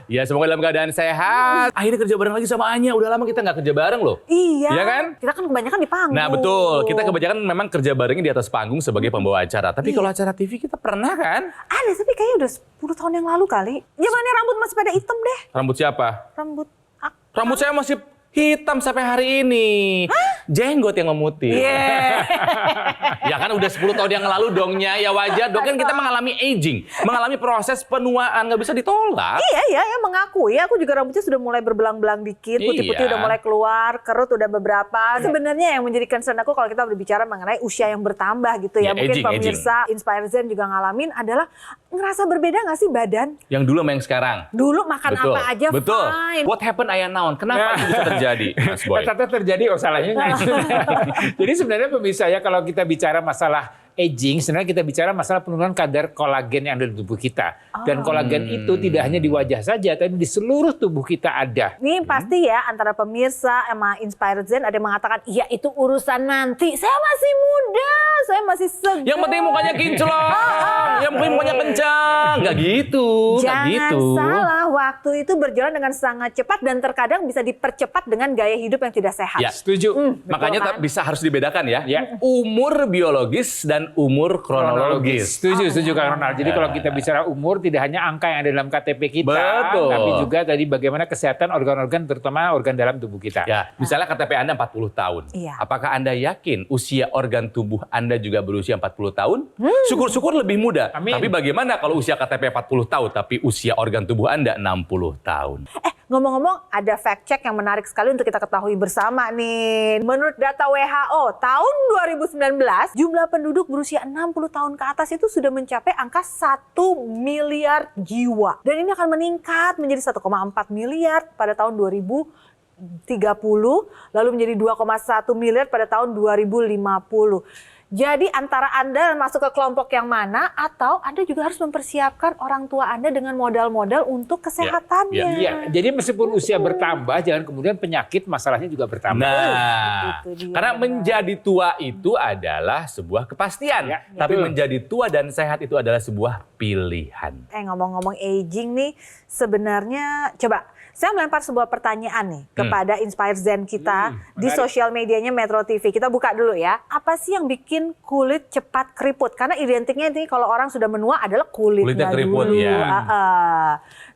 Ya semoga dalam keadaan sehat. Akhirnya kerja bareng lagi sama Anya. Udah lama kita nggak kerja bareng loh. Iya. Iya kan? Kita kan kebanyakan di panggung. Nah betul, kita kebanyakan memang kerja barengnya di atas panggung sebagai pembawa acara. Tapi kalau acara TV kita pernah kan? Ada, tapi kayaknya udah 10 tahun yang lalu kali. Zamannya rambut masih pada hitam deh. Rambut siapa? Rambut Rambut saya masih hitam sampai hari ini. Jenggot yang memutih. Yeah. Ya kan udah 10 tahun yang lalu dongnya. Ya wajar dong, kan kita mengalami aging. Mengalami proses penuaan, nggak bisa ditolak. Iya, mengakui. Aku juga rambutnya sudah mulai berbelang-belang dikit. Putih-putih udah mulai keluar, kerut udah beberapa. Sebenarnya yang menjadi concern aku kalau kita berbicara mengenai usia yang bertambah gitu ya. Mungkin pemirsa Inspire Zen juga ngalamin adalah ngerasa berbeda nggak sih badan? Yang dulu sama yang sekarang. Dulu makan apa aja fine. What happened Ayah Naon? Kenapa itu bisa terjadi, Mas Boy? Ternyata terjadi, salahnya nggak. Jadi sebenarnya pemirsa ya, kalau kita bicara masalah aging, sebenarnya kita bicara masalah penurunan kadar kolagen yang ada di tubuh kita. Dan kolagen itu tidak hanya di wajah saja, tapi di seluruh tubuh kita ada. Ini pasti ya, antara pemirsa sama Inspired Zen ada yang mengatakan, iya itu urusan nanti. Saya masih muda, saya masih segar. Yang penting mukanya kinclong, yang penting mukanya kencang. Nggak gitu, Jangan salah, waktu itu berjalan dengan sangat cepat dan terkadang bisa dipercepat dengan gaya hidup yang tidak sehat. Ya, setuju. Makanya harus dibedakan ya. Umur biologis dan umur kronologis. Setuju Kang Ronald. Jadi kalau kita bicara umur, tidak hanya angka yang ada dalam KTP kita, tapi juga tadi bagaimana kesehatan organ-organ, terutama organ dalam tubuh kita. Ya, misalnya KTP Anda 40 tahun. Apakah Anda yakin usia organ tubuh Anda juga berusia 40 tahun? Syukur-syukur lebih muda. Amin. Tapi bagaimana kalau usia KTP 40 tahun, tapi usia organ tubuh Anda 60 tahun? Ngomong-ngomong, ada fact check yang menarik sekali untuk kita ketahui bersama nih. Menurut data WHO, tahun 2019, jumlah penduduk berusia 60 tahun ke atas itu sudah mencapai angka 1 miliar jiwa. Dan ini akan meningkat menjadi 1,4 miliar pada tahun 2030, lalu menjadi 2,1 miliar pada tahun 2050. Jadi antara Anda masuk ke kelompok yang mana, atau Anda juga harus mempersiapkan orang tua Anda dengan modal-modal untuk kesehatannya. Iya, jadi meskipun usia bertambah, jangan kemudian penyakit masalahnya juga bertambah. Nah, karena menjadi tua itu adalah sebuah kepastian. Tapi menjadi tua dan sehat itu adalah sebuah pilihan. Ngomong-ngomong aging nih, sebenarnya coba saya melempar sebuah pertanyaan nih kepada Inspire Zen kita di sosial medianya Metro TV. Kita buka dulu ya. Apa sih yang bikin kulit cepat keriput? Karena identiknya ini kalau orang sudah menua adalah kulitnya keriput, dulu. ya.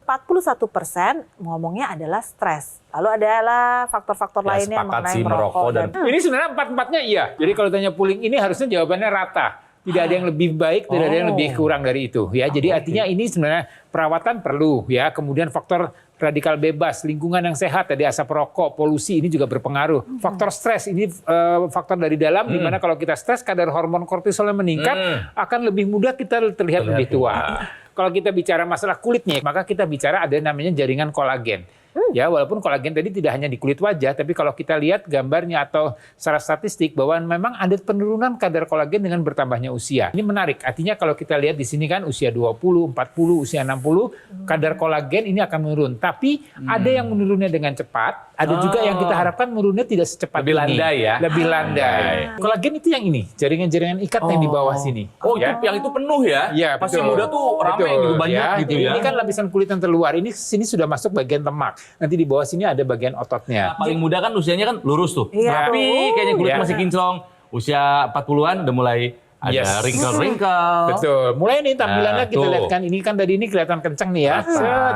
41% ngomongnya adalah stres. Lalu adalah faktor-faktor lainnya mengenai merokok. Ini sebenarnya empat-empatnya iya. Jadi kalau tanya pooling ini harusnya jawabannya rata. Tidak ada yang lebih baik, tidak ada yang lebih kurang dari itu. Ya, jadi artinya ini sebenarnya perawatan perlu, ya. Kemudian faktor radikal bebas, lingkungan yang sehat, tadi asap rokok, polusi ini juga berpengaruh. Faktor stres ini faktor dari dalam, di mana kalau kita stres kadar hormon kortisolnya meningkat, akan lebih mudah kita terlihat lebih tua. Kalau kita bicara masalah kulitnya, maka kita bicara ada namanya jaringan kolagen. Ya, walaupun kolagen tadi tidak hanya di kulit wajah, tapi kalau kita lihat gambarnya atau secara statistik bahwa memang ada penurunan kadar kolagen dengan bertambahnya usia. Ini menarik, artinya kalau kita lihat di sini kan usia 20, 40, usia 60, kadar kolagen ini akan menurun. Tapi ada yang menurunnya dengan cepat, ada juga yang kita harapkan menurunnya tidak secepat lebih landai ya. Lebih landai. Kolagen itu yang ini, jaringan-jaringan ikat yang di bawah sini. Oh, ya? Yang itu penuh ya? Iya, Pasti muda tuh rame gitu, banyak gitu ya. Ini kan lapisan kulit yang terluar, ini sini sudah masuk bagian lemak. Nanti di bawah sini ada bagian ototnya. Paling muda kan usianya kan lurus tuh. Tapi kayaknya kulit masih kinclong. Usia 40-an udah mulai ada wrinkle-wrinkle. Betul. Mulai nih tampilannya kita lihat kan, ini kan tadi ini kelihatan kencang nih ya.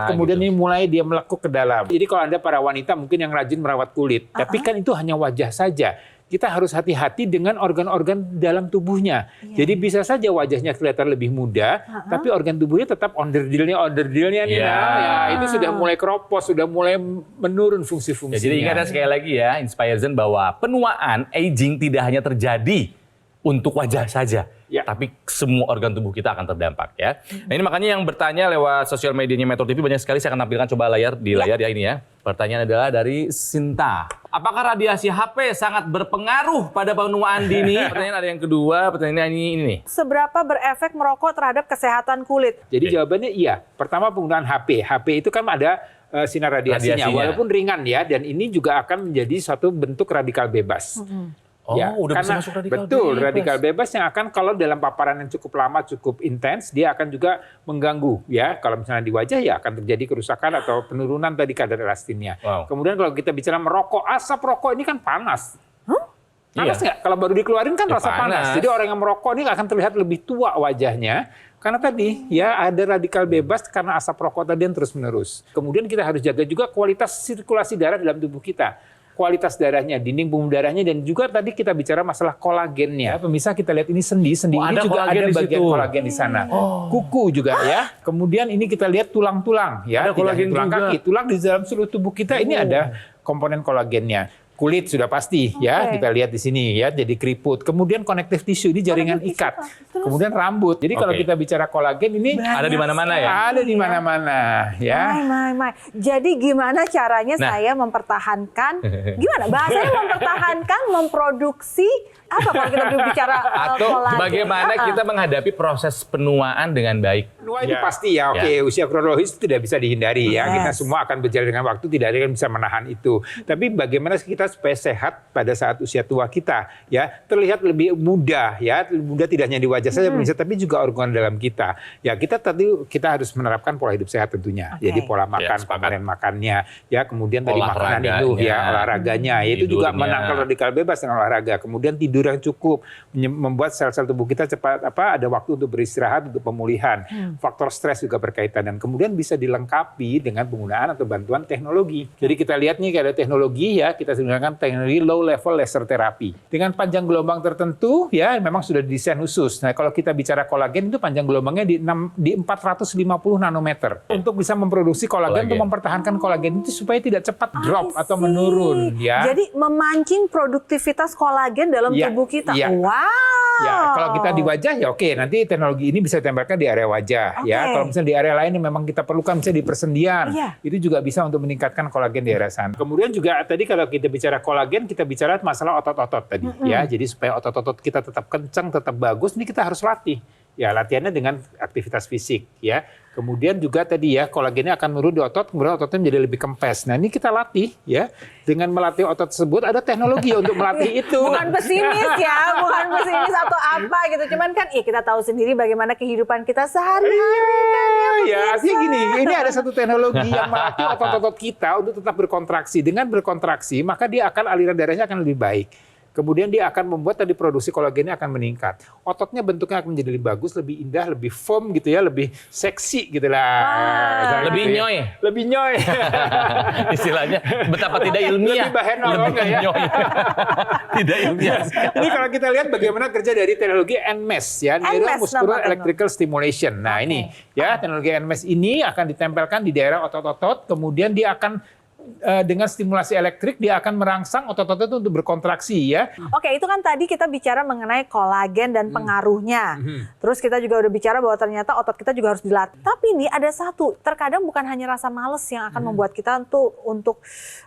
Kemudian ini mulai dia melekuk ke dalam. Jadi kalau Anda para wanita mungkin yang rajin merawat kulit, tapi kan itu hanya wajah saja. Kita harus hati-hati dengan organ-organ dalam tubuhnya. Jadi bisa saja wajahnya kelihatan lebih muda, tapi organ tubuhnya tetap onderdilnya nih. Ya, itu sudah mulai keropos, sudah mulai menurun fungsi-fungsinya. Ya, jadi ingat sekali lagi ya, Inspire Zen, bahwa penuaan, aging tidak hanya terjadi untuk wajah saja, tapi semua organ tubuh kita akan terdampak ya. Nah, ini makanya yang bertanya lewat sosial medianya Metro TV banyak sekali. Saya akan tampilkan coba layar ya ini ya. Pertanyaan adalah dari Sinta. Apakah radiasi HP sangat berpengaruh pada penuaan dini? Pertanyaan ada yang kedua, pertanyaan ini nih. Seberapa berefek merokok terhadap kesehatan kulit? Jadi jawabannya iya. Pertama penggunaan HP. HP itu kan ada sinar radiasinya, walaupun ringan ya. Dan ini juga akan menjadi suatu bentuk radikal bebas. Oh, udah bisa masuk radikal betul, bebas. radikal bebas yang akan kalau dalam paparan yang cukup lama, cukup intens, dia akan juga mengganggu. Ya, kalau misalnya di wajah ya akan terjadi kerusakan atau penurunan tadi kadar elastinnya. Wow. Kemudian kalau kita bicara merokok, asap rokok ini kan panas. Panas Iya. nggak? Kalau baru dikeluarin kan Ya, rasa panas. panas. Jadi orang yang merokok ini akan terlihat lebih tua wajahnya. Karena tadi ya ada radikal bebas karena asap rokok tadi yang terus-menerus. Kemudian kita harus jaga juga kualitas sirkulasi darah dalam tubuh kita. Kualitas darahnya, dinding pembuluh darahnya, dan juga tadi kita bicara masalah kolagennya. Pemirsa kita lihat ini sendi Oh, ini ada juga kolagen ada di bagian situ. kolagen di sana. Kuku juga ya. Kemudian ini kita lihat tulang-tulang ya, Ada tidak hanya kolagen tulang juga. kaki, tulang di dalam seluruh tubuh kita ini ada komponen kolagennya. Kulit sudah pasti ya, Oke. kita lihat di sini ya, jadi keriput. Kemudian connective tissue ini jaringan Connective ikat. tissue, Pak. Terus? Kemudian rambut. Jadi kalau Oke. kita bicara kolagen ini Ada di mana-mana ya? ada di mana-mana ya. My. Jadi gimana caranya Nah. saya mempertahankan, gimana bahasanya mempertahankan, memproduksi, apa kalau kita berbicara Atau kolagen? bagaimana kita menghadapi proses penuaan dengan baik? Penua ini Ya. pasti ya, oke, usia kronologis itu tidak bisa dihindari ya. Kita Yes. semua akan berjalan dengan waktu, tidak ada yang bisa menahan itu. Tapi bagaimana kita supaya sehat pada saat usia tua kita ya, terlihat lebih muda ya, muda tidak hanya di wajah saja pemirsa, tapi juga organ dalam kita. Ya, kita harus menerapkan pola hidup sehat tentunya. Oke. Jadi pola makan, sepakat. komponen makannya, ya, kemudian tadi makanan Olahraganya. itu ya, olahraganya, ya, itu juga Tidurnya. menangkal radikal bebas dengan olahraga. Kemudian tidur yang cukup, membuat sel-sel tubuh kita cepat ada waktu untuk beristirahat, untuk pemulihan. Faktor stres juga berkaitan, dan kemudian bisa dilengkapi dengan penggunaan atau bantuan teknologi. Jadi kita lihat nih ada teknologi ya, kita gunakan teknologi low level laser therapy dengan panjang gelombang tertentu ya, memang sudah didesain khusus. Nah, kalau kita bicara kolagen itu panjang gelombangnya di 450 nanometer untuk bisa memproduksi kolagen, untuk mempertahankan kolagen itu supaya tidak cepat drop I atau see. menurun ya. Jadi memancing produktivitas kolagen dalam Iya, tubuh kita. iya. Wow. Ya, kalau kita di wajah ya oke, nanti teknologi ini bisa ditempelkan di area wajah ya. Oke. Kalau misalnya di area lain yang memang kita perlukan, misalnya di persendian, Iya. itu juga bisa untuk meningkatkan kolagen di area sana. Kemudian juga tadi kalau kita bicara kolagen, kita bicara masalah otot-otot tadi ya. Jadi supaya otot-otot kita tetap kencang, tetap bagus, ini kita harus latih. Ya, latihannya dengan aktivitas fisik ya. Kemudian juga tadi ya, kolagennya akan menurun di otot, kemudian ototnya menjadi lebih kempes. Nah, ini kita latih ya. Dengan melatih otot tersebut ada teknologi untuk melatih itu. Bukan pesimis ya, bukan pesimis atau apa gitu. Cuman kan kita tahu sendiri bagaimana kehidupan kita sehari-hari kan ya. Ya, artinya gini, ini ada satu teknologi yang melatih otot-otot kita untuk tetap berkontraksi. Dengan berkontraksi, maka dia akan aliran darahnya akan lebih baik. Kemudian dia akan membuat tadi produksi kolagennya akan meningkat. Ototnya bentuknya akan menjadi lebih bagus, lebih indah, lebih firm gitu ya, lebih seksi gitu lah. Misalnya Lebih gitu ya. nyoy. Lebih nyoy. Istilahnya betapa tidak ilmiah. Lebih bahenol, Lebih ya? nyoy. Tidak ilmiah. Ini kalau kita lihat bagaimana kerja dari teknologi NMES ya, Neuromuscular nama Electrical Stimulation. Nah, ini ya, teknologi NMES ini akan ditempelkan di daerah otot-otot, kemudian dia akan dengan stimulasi elektrik dia akan merangsang otot-otot itu untuk berkontraksi ya. Oke, itu kan tadi kita bicara mengenai kolagen dan pengaruhnya. Terus kita juga udah bicara bahwa ternyata otot kita juga harus dilatih. Tapi ini ada satu, terkadang bukan hanya rasa males yang akan membuat kita untuk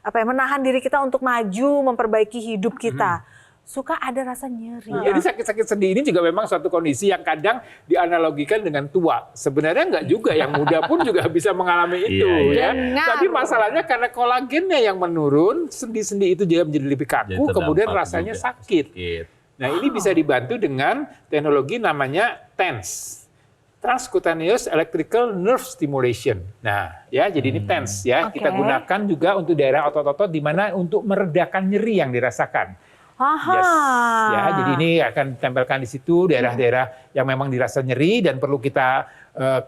menahan diri kita untuk maju, memperbaiki hidup kita. Suka ada rasa nyeri. Jadi sakit-sakit sendi ini juga memang suatu kondisi yang kadang dianalogikan dengan tua. Sebenarnya enggak juga, yang muda pun juga bisa mengalami itu Iya, ya. Dengar. Tapi masalahnya karena kolagennya yang menurun, sendi-sendi itu juga menjadi lebih kaku, Jadi kemudian terdampak rasanya juga. sakit. Nah, ini bisa dibantu dengan teknologi namanya TENS. Transcutaneous Electrical Nerve Stimulation. Nah, ya jadi ini TENS ya. Oke. Kita gunakan juga untuk daerah otot-otot di mana untuk meredakan nyeri yang dirasakan. Aha. Yes. Ya, jadi ini akan ditempelkan di situ daerah-daerah yang memang dirasa nyeri dan perlu kita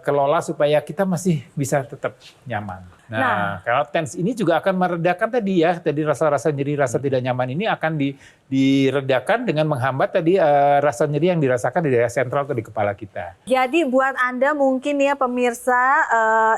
kelola supaya kita masih bisa tetap nyaman. Nah, kalau TENS ini juga akan meredakan tadi rasa-rasa nyeri, rasa tidak nyaman ini akan diredakan dengan menghambat tadi rasa nyeri yang dirasakan di daerah sentral atau di kepala kita. Jadi buat Anda mungkin ya pemirsa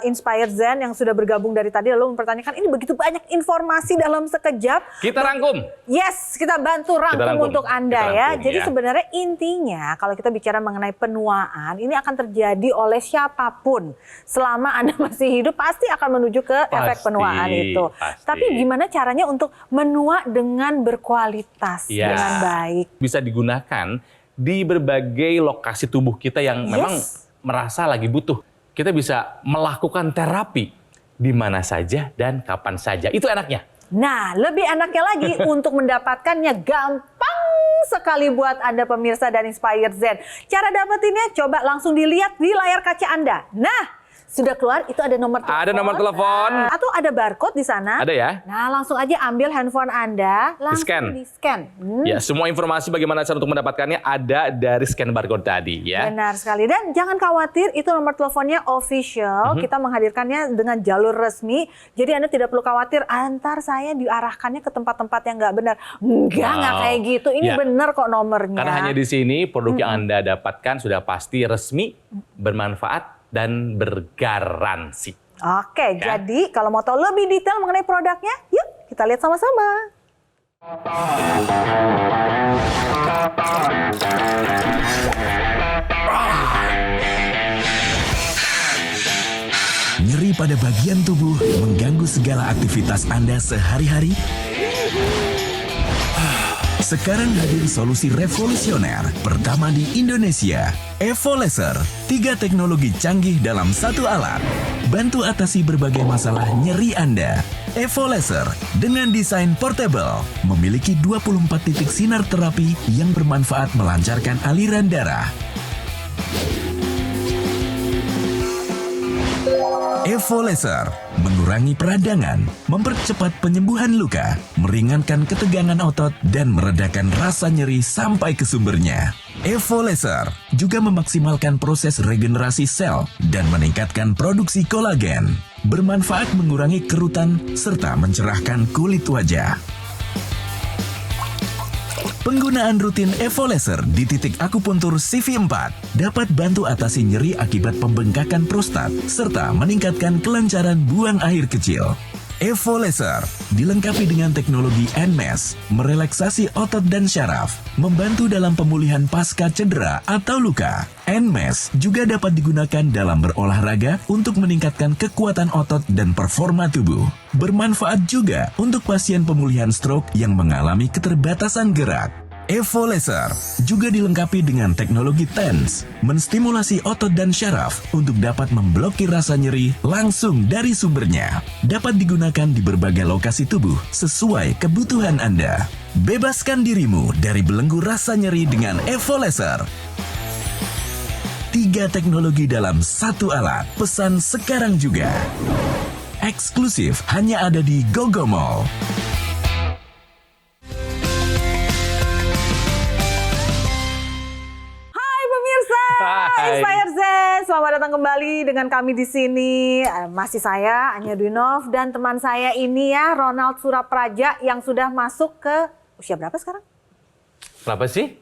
Inspired Zen yang sudah bergabung dari tadi lalu mempertanyakan ini begitu banyak informasi dalam sekejap. Kita rangkum. Yes, kita bantu rangkum untuk Anda Kita ya. rangkum, Jadi ya. sebenarnya intinya kalau kita bicara mengenai penuaan ini akan terjadi oleh siapapun. Selama Anda masih hidup pasti akan menuju ke efek Pasti, penuaan itu. pasti. Tapi gimana caranya untuk menua dengan berkualitas, Iya. dengan baik? Bisa digunakan di berbagai lokasi tubuh kita yang memang merasa lagi butuh. Kita bisa melakukan terapi di mana saja dan kapan saja. Itu enaknya. Nah, lebih enaknya lagi untuk mendapatkannya gampang sekali buat Anda pemirsa dan Inspired Zen. Cara dapetinnya coba langsung dilihat di layar kaca Anda. Nah, sudah keluar, itu ada nomor telepon. Ada nomor telepon. Atau ada barcode di sana. Ada ya. Nah, langsung aja ambil handphone Anda, langsung di-scan. Ya, semua informasi bagaimana cara untuk mendapatkannya ada dari scan barcode tadi ya. Benar sekali. Dan jangan khawatir, itu nomor teleponnya official. Kita menghadirkannya dengan jalur resmi. Jadi Anda tidak perlu khawatir, antar saya diarahkannya ke tempat-tempat yang nggak benar. Nggak kayak gitu. Ini Ya. benar kok nomornya. Karena hanya di sini produk yang Anda dapatkan sudah pasti resmi, bermanfaat, dan bergaransi. Oke, Ya. jadi kalau mau tahu lebih detail mengenai produknya, yuk kita lihat sama-sama. Nyeri pada bagian tubuh mengganggu segala aktivitas Anda sehari-hari? Sekarang hadir solusi revolusioner pertama di Indonesia, Evo Laser. 3 teknologi canggih dalam satu alat. Bantu atasi berbagai masalah nyeri Anda. Evo Laser dengan desain portable memiliki 24 titik sinar terapi yang bermanfaat melancarkan aliran darah. Evo Laser mengurangi peradangan, mempercepat penyembuhan luka, meringankan ketegangan otot, dan meredakan rasa nyeri sampai ke sumbernya. Evo Laser juga memaksimalkan proses regenerasi sel dan meningkatkan produksi kolagen. Bermanfaat mengurangi kerutan serta mencerahkan kulit wajah. Penggunaan rutin Evo Laser di titik akupuntur CV4 dapat bantu atasi nyeri akibat pembengkakan prostat serta meningkatkan kelancaran buang air kecil. Evo Laser dilengkapi dengan teknologi NMES, merelaksasi otot dan syaraf, membantu dalam pemulihan pasca cedera atau luka. NMES juga dapat digunakan dalam berolahraga untuk meningkatkan kekuatan otot dan performa tubuh. Bermanfaat juga untuk pasien pemulihan stroke yang mengalami keterbatasan gerak. Evo Laser juga dilengkapi dengan teknologi TENS, menstimulasi otot dan syaraf untuk dapat memblokir rasa nyeri langsung dari sumbernya. Dapat digunakan di berbagai lokasi tubuh sesuai kebutuhan Anda. Bebaskan dirimu dari belenggu rasa nyeri dengan Evo Laser. 3 teknologi dalam satu alat. Pesan sekarang juga. Eksklusif hanya ada di GoGo Mall. Hai. Inspired Zen, selamat datang kembali dengan kami di sini. Masih saya, Anya Dwinov, dan teman saya ini ya, Ronald Surapraja yang sudah masuk ke usia berapa sekarang? Kenapa sih?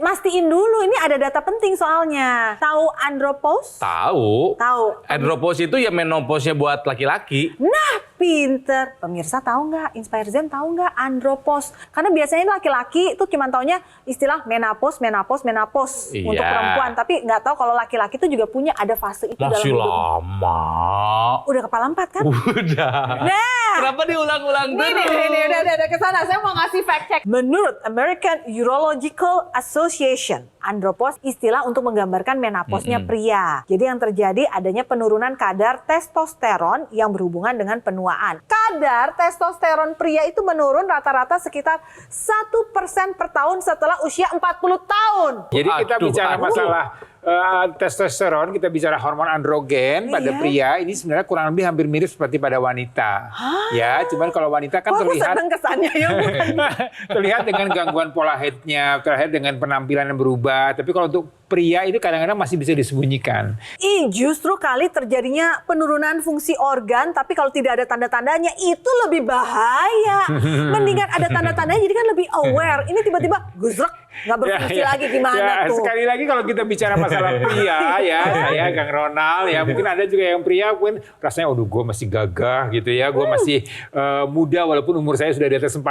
Mastiin dulu, ini ada data penting soalnya. Tahu andropause? Tahu. Tahu. Andropause itu ya menopause-nya buat laki-laki. Nah, pinter. Pemirsa tahu nggak? Inspired Zen tahu nggak andropause? Karena biasanya laki-laki itu cuma taunya istilah menopause Iya. untuk perempuan. Tapi nggak tahu kalau laki-laki itu juga punya ada fase itu dalam Masih hidup. lama. Udah kepala 4 kan? Udah. Nah. Kenapa diulang-ulang terus? Ini, udah ke sana. Saya mau ngasih fact check. Menurut American Urological Association, andropause istilah untuk menggambarkan menopause-nya pria. Jadi yang terjadi adanya penurunan kadar testosteron yang berhubungan dengan penuaan. Kadar testosteron pria itu menurun rata-rata sekitar 1% per tahun setelah usia 40 tahun. Jadi kita bicara aduh. masalah testosteron, kita bicara hormon androgen pada pria, ini sebenarnya kurang lebih hampir mirip seperti pada wanita. Ya, cuman kalau wanita kan Wah, aku terlihat seneng kesannya ya. terlihat dengan gangguan pola headnya, terlihat dengan penampilan yang berubah. Tapi kalau untuk pria itu kadang-kadang masih bisa disembunyikan. Justru kali terjadinya penurunan fungsi organ, tapi kalau tidak ada tanda-tandanya itu lebih bahaya. Mendingan ada tanda-tandanya jadi kan lebih aware. Ini tiba-tiba gusrek, nggak berfungsi lagi gimana tuh. Sekali lagi kalau kita bicara masalah pria ya, saya Kang Ronald ya, mungkin ada juga yang pria mungkin rasanya aduh gue masih gagah gitu ya, gue masih muda walaupun umur saya sudah di atas 40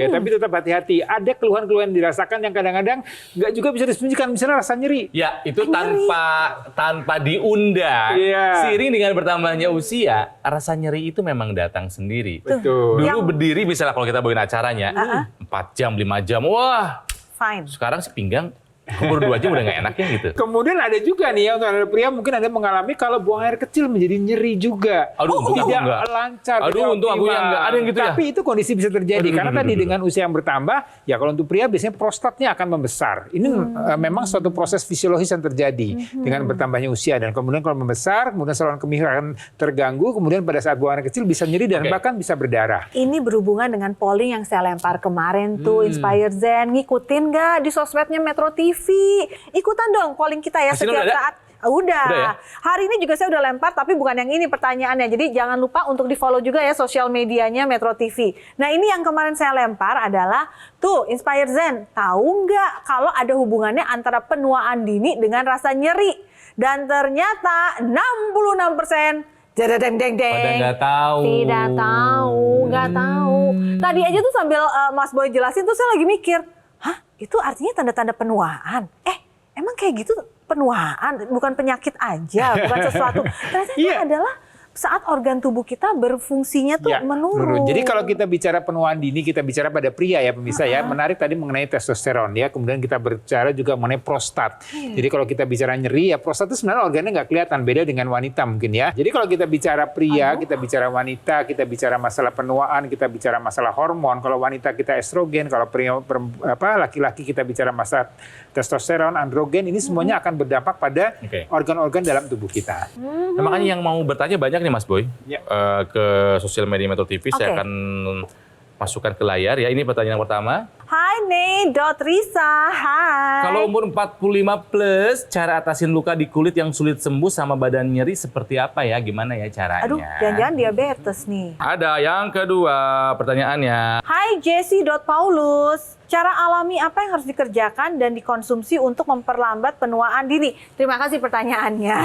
ya, tapi tetap hati-hati. Ada keluhan-keluhan dirasakan yang kadang-kadang nggak juga bisa disembunyikan, misalnya rasa nyeri. Ya, itu tanpa diundang. Iya. Seiring dengan bertambahnya usia, rasa nyeri itu memang datang sendiri. Betul. Dulu berdiri misalnya kalau kita bawain acaranya, 4 jam, 5 jam, wah. Fine. Sekarang sepinggang Umur 2 jam udah nggak enaknya gitu. Kemudian ada juga nih ya untuk anda pria mungkin ada mengalami kalau buang air kecil menjadi nyeri juga. Aduh, untung aku tidak enggak. lancar. Aduh, tidak untung aku optimal. yang enggak. Ada yang gitu ya? Tapi itu kondisi bisa terjadi karena tadi dengan usia yang bertambah, ya kalau untuk pria biasanya prostatnya akan membesar. Ini memang suatu proses fisiologis yang terjadi dengan bertambahnya usia dan kemudian kalau membesar, kemudian saluran kemih akan terganggu, kemudian pada saat buang air kecil bisa nyeri dan bahkan bisa berdarah. Ini berhubungan dengan polling yang saya lempar kemarin tuh, Inspire Zen. Ngikutin nggak di sosmednya Metro TV? Ikutan dong polling kita ya Hasilnya setiap udah ada? saat. Udah. Ya? Hari ini juga saya udah lempar, tapi bukan yang ini pertanyaannya. Jadi jangan lupa untuk di-follow juga ya sosial medianya Metro TV. Nah ini yang kemarin saya lempar adalah, tuh Inspire Zen, tahu nggak kalau ada hubungannya antara penuaan dini dengan rasa nyeri? Dan ternyata 66%. Deng deng deng. Pada nggak tahu. Tidak tahu, nggak tahu. Tadi aja tuh sambil Mas Boy jelasin tuh saya lagi mikir, hah itu artinya tanda-tanda penuaan? Emang kayak gitu penuaan, bukan penyakit aja, bukan sesuatu. Ternyata itu adalah saat organ tubuh kita berfungsinya tuh menurun. Jadi kalau kita bicara penuaan dini, kita bicara pada pria ya pemirsa ya. Menarik tadi mengenai testosteron ya. Kemudian kita bicara juga mengenai prostat. Jadi kalau kita bicara nyeri ya prostat itu sebenarnya organnya nggak kelihatan, beda dengan wanita mungkin ya. Jadi kalau kita bicara pria, kita bicara wanita, kita bicara masalah penuaan, kita bicara masalah hormon. Kalau wanita kita estrogen, kalau pria laki-laki kita bicara masalah testosteron, androgen, ini semuanya akan berdampak pada organ-organ dalam tubuh kita. Nah, makanya yang mau bertanya banyak nih Mas Boy ke sosial media Metro TV. Saya akan masukkan ke layar ya. Ini pertanyaan yang pertama. Hai Risa, hai. Kalau umur 45 plus, cara atasin luka di kulit yang sulit sembuh sama badan nyeri seperti apa ya? Gimana ya caranya? Aduh, jangan-jangan diabetes nih. Ada yang kedua pertanyaannya. Hai Jesse.Paulus. Cara alami apa yang harus dikerjakan dan dikonsumsi untuk memperlambat penuaan dini? Terima kasih pertanyaannya.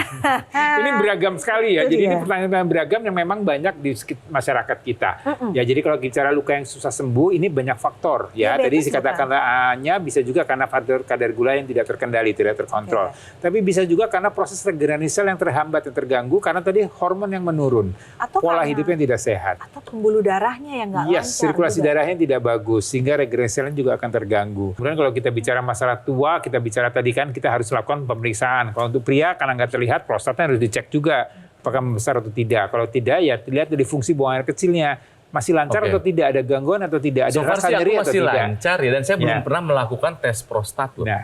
Ini beragam sekali ya. Itu Jadi dia. ini pertanyaan beragam yang memang banyak di masyarakat kita. Ya, jadi kalau bicara luka yang susah sembuh, ini banyak faktor. Ya, tadi Diabetes dikatakannya bisa juga karena faktor kadar gula yang tidak terkendali, tidak terkontrol. Tapi bisa juga karena proses regenerasi sel yang terhambat, yang terganggu karena tadi hormon yang menurun, Atau pola karena- hidup yang tidak sehat. Atau pembuluh darahnya yang nggak lancar. Sirkulasi juga. darahnya tidak bagus sehingga regenerasi selnya juga akan terganggu. Kemudian kalau kita bicara masalah tua, kita bicara tadi kan kita harus lakukan pemeriksaan. Kalau untuk pria karena nggak terlihat, prostatnya harus dicek juga apakah membesar atau tidak. Kalau tidak ya dilihat dari fungsi buang air kecilnya masih lancar atau tidak, ada gangguan atau tidak, ada So far rasa sih aku nyeri atau masih tidak. lancar ya, dan saya belum pernah melakukan tes prostat loh. Nah,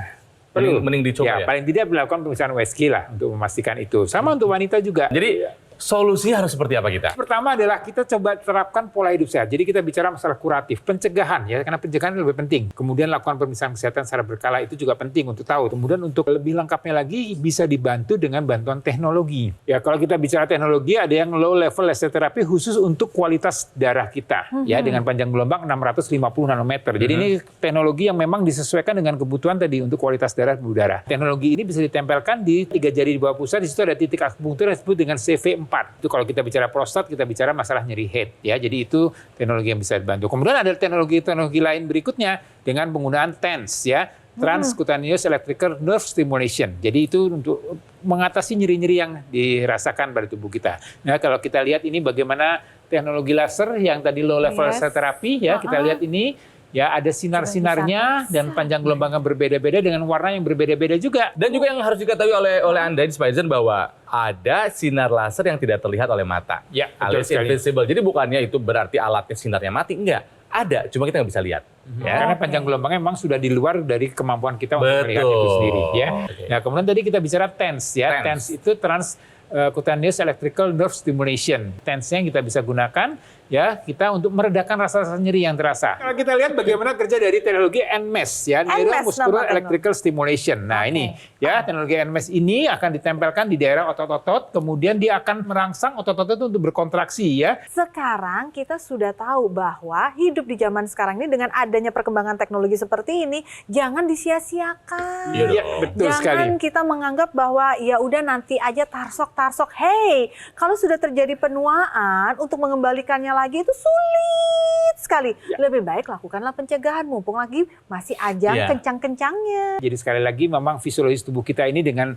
Mending dicoba ya. Paling tidak melakukan pemeriksaan USG lah untuk memastikan itu. Sama untuk wanita juga. Jadi solusinya harus seperti apa kita? Pertama adalah kita coba terapkan pola hidup sehat. Jadi kita bicara masalah kuratif, pencegahan ya, karena pencegahan lebih penting. Kemudian lakukan pemeriksaan kesehatan secara berkala itu juga penting untuk tahu. Kemudian untuk lebih lengkapnya lagi bisa dibantu dengan bantuan teknologi. Ya kalau kita bicara teknologi ada yang low level laser terapi khusus untuk kualitas darah kita ya dengan panjang gelombang 650 nanometer. Jadi ini teknologi yang memang disesuaikan dengan kebutuhan tadi untuk kualitas darah pembuluh darah. Teknologi ini bisa ditempelkan di 3 jari di bawah pusat. Di situ ada titik akupunktur yang disebut dengan CV4. Itu kalau kita bicara prostat, kita bicara masalah nyeri head ya. Jadi itu teknologi yang bisa dibantu. Kemudian ada teknologi lain berikutnya dengan penggunaan TENS ya, transcutaneous electrical nerve stimulation. Jadi itu untuk mengatasi nyeri-nyeri yang dirasakan pada tubuh kita. Nah, kalau kita lihat ini bagaimana teknologi laser yang tadi low level laser terapi ya, kita lihat ini ya ada sinar-sinarnya dan panjang gelombangnya berbeda-beda dengan warna yang berbeda-beda juga. Dan juga yang harus diketahui oleh Anda di Inspire Zen bahwa ada sinar laser yang tidak terlihat oleh mata. Ya, betul alias sekali. invisible. Jadi bukannya itu berarti alatnya sinarnya mati, enggak. Ada, cuma kita nggak bisa lihat. Ya. Karena panjang gelombangnya memang sudah di luar dari kemampuan kita untuk melihat itu sendiri ya. Nah, kemudian tadi kita bicara TENS ya. TENS itu transcutaneous electrical nerve stimulation. TENS-nya yang kita bisa gunakan ya kita untuk meredakan rasa-rasa nyeri yang terasa. Kalau kita lihat bagaimana kerja dari teknologi NMES ya, neuromuscular electrical stimulation. Nah, ini ya teknologi NMES ini akan ditempelkan di daerah otot-otot, kemudian dia akan merangsang otot-otot itu untuk berkontraksi ya. Sekarang kita sudah tahu bahwa hidup di zaman sekarang ini dengan adanya perkembangan teknologi seperti ini, jangan disia-siakan. Iya, betul Jangan sekali. kita menganggap bahwa ya udah nanti aja tarsok-tarsok. Hey, kalau sudah terjadi penuaan untuk mengembalikannya lagi itu sulit sekali. Ya. Lebih baik lakukanlah pencegahan mumpung lagi masih ajang Ya. kencang-kencangnya. Jadi sekali lagi memang fisiologis tubuh kita ini dengan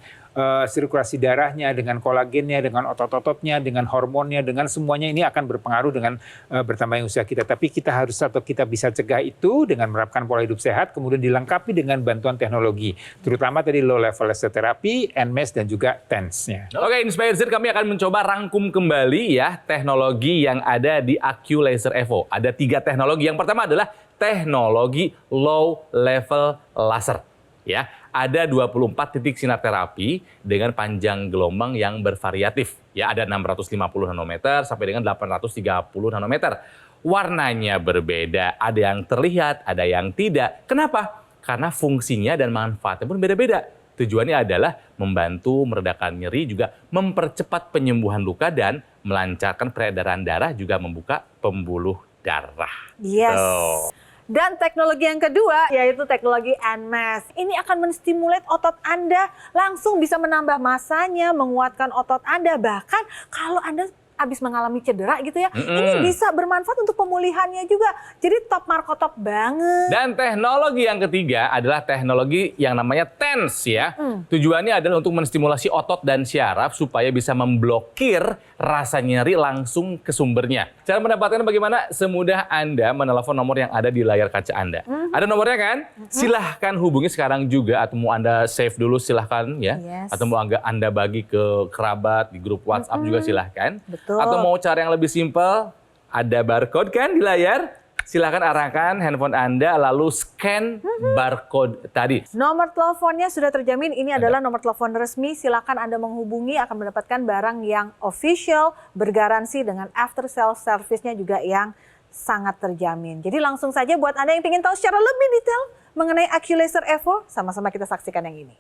sirkulasi darahnya, dengan kolagennya, dengan otot-ototnya, dengan hormonnya, dengan semuanya ini akan berpengaruh dengan bertambahnya usia kita. Tapi kita harus atau kita bisa cegah itu dengan menerapkan pola hidup sehat, kemudian dilengkapi dengan bantuan teknologi, terutama tadi low level laser therapy, NMES dan juga TENS-nya. Oke, Inspire Z kami akan mencoba rangkum kembali ya teknologi yang ada di AQ Laser Evo. Ada 3 teknologi. Yang pertama adalah teknologi low level laser. Ya, ada 24 titik sinar terapi dengan panjang gelombang yang bervariatif. Ya, ada 650 nanometer sampai dengan 830 nanometer. Warnanya berbeda, ada yang terlihat, ada yang tidak. Kenapa? Karena fungsinya dan manfaatnya pun beda-beda. Tujuannya adalah membantu meredakan nyeri, juga mempercepat penyembuhan luka dan melancarkan peredaran darah, juga membuka pembuluh darah. Yes. Tuh. Dan teknologi yang kedua yaitu teknologi NMES. Ini akan menstimulat otot Anda, langsung bisa menambah masanya, menguatkan otot Anda. Bahkan kalau Anda habis mengalami cedera gitu ya, ini bisa bermanfaat untuk pemulihannya juga. Jadi top marko top banget. Dan teknologi yang ketiga adalah teknologi yang namanya TENS ya. Tujuannya adalah untuk menstimulasi otot dan syaraf supaya bisa memblokir rasa nyeri langsung ke sumbernya. Cara mendapatkannya bagaimana? Semudah Anda menelepon nomor yang ada di layar kaca Anda. Ada nomornya kan? Silahkan hubungi sekarang juga, atau mau Anda save dulu silahkan ya. Yes. Atau mau Anda bagi ke kerabat di grup WhatsApp juga silahkan. Betul. Atau mau cara yang lebih simpel, ada barcode kan di layar? Silahkan arahkan handphone Anda lalu scan barcode tadi. Nomor teleponnya sudah terjamin, ini adalah nomor telepon resmi. Silakan Anda menghubungi, akan mendapatkan barang yang official, bergaransi dengan after sales service-nya juga yang sangat terjamin. Jadi langsung saja buat Anda yang ingin tahu secara lebih detail mengenai AQ Laser Evo, sama-sama kita saksikan yang ini.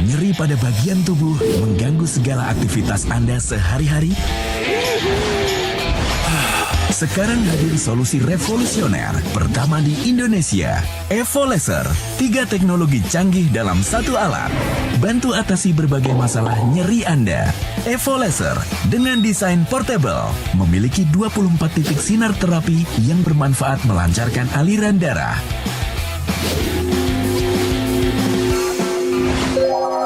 Nyeri pada bagian tubuh mengganggu segala aktivitas Anda sehari-hari? Sekarang hadir solusi revolusioner pertama di Indonesia, Evo Laser. 3 teknologi canggih dalam satu alat. Bantu atasi berbagai masalah nyeri Anda. Evo Laser dengan desain portable memiliki 24 titik sinar terapi yang bermanfaat melancarkan aliran darah.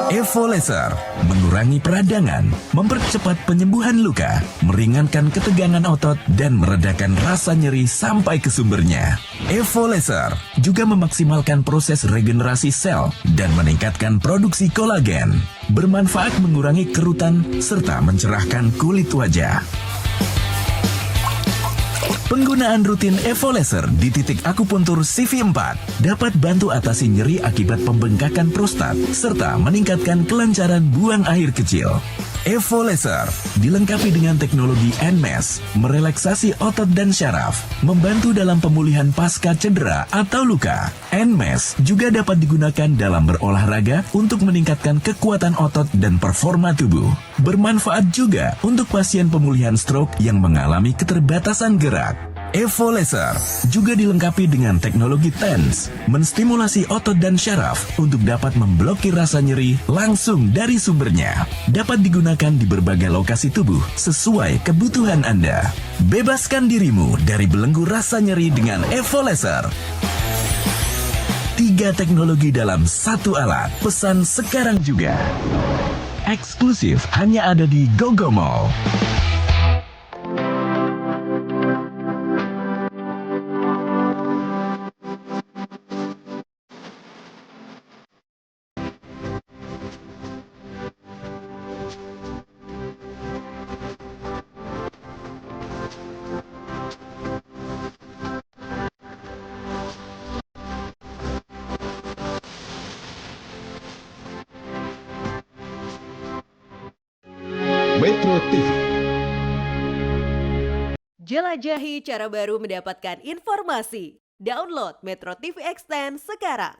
Evo Laser mengurangi peradangan, mempercepat penyembuhan luka, meringankan ketegangan otot, dan meredakan rasa nyeri sampai ke sumbernya. Evo Laser juga memaksimalkan proses regenerasi sel dan meningkatkan produksi kolagen, bermanfaat mengurangi kerutan serta mencerahkan kulit wajah. Penggunaan rutin Evo Laser di titik akupuntur CV4 dapat bantu atasi nyeri akibat pembengkakan prostat serta meningkatkan kelancaran buang air kecil. Evo Laser dilengkapi dengan teknologi NMES, merelaksasi otot dan syaraf, membantu dalam pemulihan pasca cedera atau luka. NMES juga dapat digunakan dalam berolahraga untuk meningkatkan kekuatan otot dan performa tubuh. Bermanfaat juga untuk pasien pemulihan stroke yang mengalami keterbatasan gerak. Evo Laser juga dilengkapi dengan teknologi TENS, menstimulasi otot dan syaraf untuk dapat memblokir rasa nyeri langsung dari sumbernya. Dapat digunakan di berbagai lokasi tubuh sesuai kebutuhan Anda. Bebaskan dirimu dari belenggu rasa nyeri dengan Evo Laser. 3 teknologi dalam satu alat. Pesan sekarang juga. Eksklusif hanya ada di GoGo Mall. Metro TV. Jelajahi cara baru mendapatkan informasi. Download Metro TV Extend sekarang.